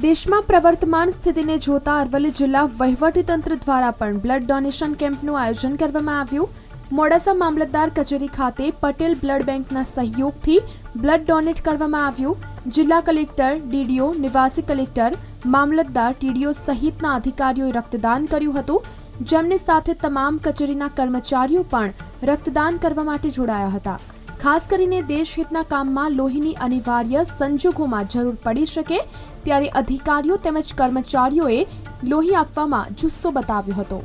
દેશમાં પ્રવર્તમાન સ્થિતિને જોતા અરવલ્લી જિલ્લા વહીવટીતંત્ર દ્વારા પણ બ્લડ ડોનેશન કેમ્પનું આયોજન કરવામાં આવ્યું। મોડાસા મામલતદાર કચેરી ખાતે પટેલ બ્લડ બેંકના સહયોગથી બ્લડ ડોનેટ કરવામાં આવ્યું। જિલ્લા કલેક્ટર, ડીડીઓ, નિવાસી કલેક્ટર, મામલતદાર, ટીડીઓ સહિતના અધિકારીઓએ રક્તદાન કર્યું હતું, જેમની સાથે તમામ કચેરીના કર્મચારીઓ પણ રક્તદાન કરવા માટે જોડાયા હતા। ખાસ કરીને દેશહિતના કામમાં લોહીની અનિવાર્ય સંજોગોમાં જરૂર પડી શકે ત્યારે અધિકારીઓ તેમજ કર્મચારીઓએ લોહી આપવામાં જુસ્સો બતાવ્યો હતો।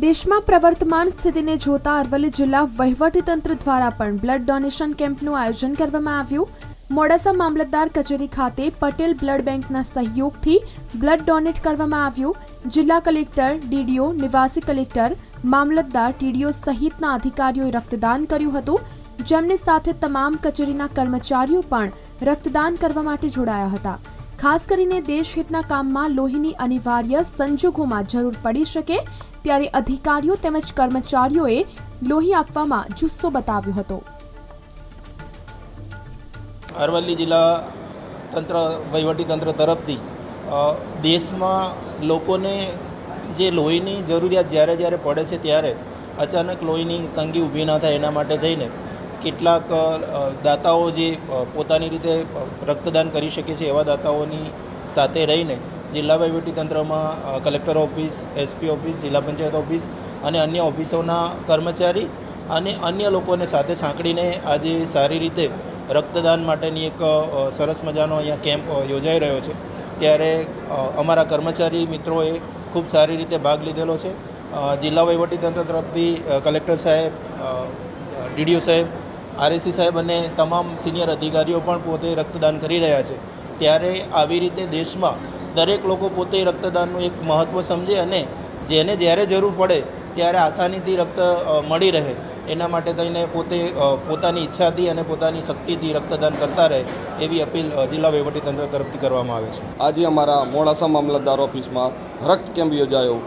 દેશમાં પ્રવર્તમાન સ્થિતિને જોતા અરવલ્લી જિલ્લા વહીવટીતંત્ર દ્વારા પણ બ્લડ ડોનેશન કેમ્પનું આયોજન કરવામાં આવ્યું। મોડાસા મામલતદાર કચેરી ખાતે પટેલ બ્લડ બેંકના સહયોગથી બ્લડ ડોનેટ કરવામાં આવ્યું। જિલ્લા કલેક્ટર, ડીડીઓ, નિવાસી કલેક્ટર, મામલતદાર, ટીડીઓ સહિતના અધિકારીઓએ રક્તદાન કર્યું હતું, જેમની સાથે તમામ કચેરીના કર્મચારીઓ પણ રક્તદાન કરવા માટે જોડાયા હતા। ખાસ કરીને દેશહિતના કામમાં લોહીની અનિવાર્ય સંજોગોમાં જરૂર પડી શકે ત્યારે અધિકારીઓ તેમજ કર્મચારીઓએ લોહી આપવામાં જુસ્સો બતાવ્યો હતો। અરવલ્લી જિલ્લા વહીવટીતંત્ર તરફથી દેશમાં લોકોને જે લોહીની જરૂરિયાત જ્યારે પડે છે ત્યારે અચાનક લોહીની તંગી ઊભી ન થાય એના માટે થઈને કેટલાક દાતાઓ જે પોતાની રીતે રક્તદાન કરી શકે છે એવા દાતાઓની સાથે રહીને જિલ્લા વહીવટીતંત્રમાં કલેક્ટર ઓફિસ, એસપી ઓફિસ, જિલ્લા પંચાયત ઓફિસ અને અન્ય ઓફિસોના કર્મચારી અને અન્ય લોકોને સાથે સાંકળીને આજે સારી રીતે રક્તદાન માટેની એક સરસ મજાનો અહીંયા કેમ્પ યોજાઈ રહ્યો છે। ત્યારે અમારા કર્મચારી મિત્રોએ ખૂબ સારી રીતે ભાગ લીધેલો છે। જિલ્લા વહીવટીતંત્ર તરફથી કલેક્ટર સાહેબ, ડીડીઓ સાહેબ, આરએસી સાહેબ અને તમામ સિનિયર અધિકારીઓ પણ પોતે રક્તદાન કરી રહ્યા છે। ત્યારે આવી રીતે દેશમાં દરેક લોકો પોતે રક્તદાનનું એક મહત્ત્વ સમજે અને જેને જ્યારે જરૂર પડે ત્યારે આસાનીથી રક્ત મળી રહે એના માટે થઈને પોતે પોતાની ઈચ્છાથી અને પોતાની શક્તિથી રક્તદાન કરતા રહે એવી અપીલ જિલ્લા વહીવટીતંત્ર તરફથી કરવામાં આવે છે। આજે અમારા મોડાસા મામલતદાર ઓફિસમાં રક્ત કેમ્પ યોજાયો।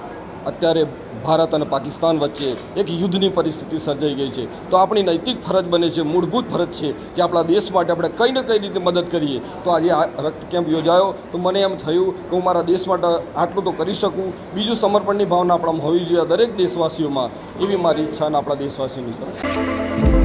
અત્યારે ભારત અને પાકિસ્તાન વચ્ચે એક યુદ્ધની પરિસ્થિતિ સર્જાઈ ગઈ છે, તો આપણી નૈતિક ફરજ બને છે, મૂળભૂત ફરજ છે કે આપણા દેશ માટે આપણે કંઈ ને કઈ રીતે મદદ કરીએ। તો આજે આ રક્ત કેમ્પ યોજાયો તો મને એમ થયું કે હું મારા દેશ માટે આટલું તો કરી શકું। બીજું સમર્પણની ભાવના આપણામાં હોવી જોઈએ દરેક દેશવાસીઓમાં, એવી મારી ઈચ્છા અને આપણા દેશવાસીઓની છે।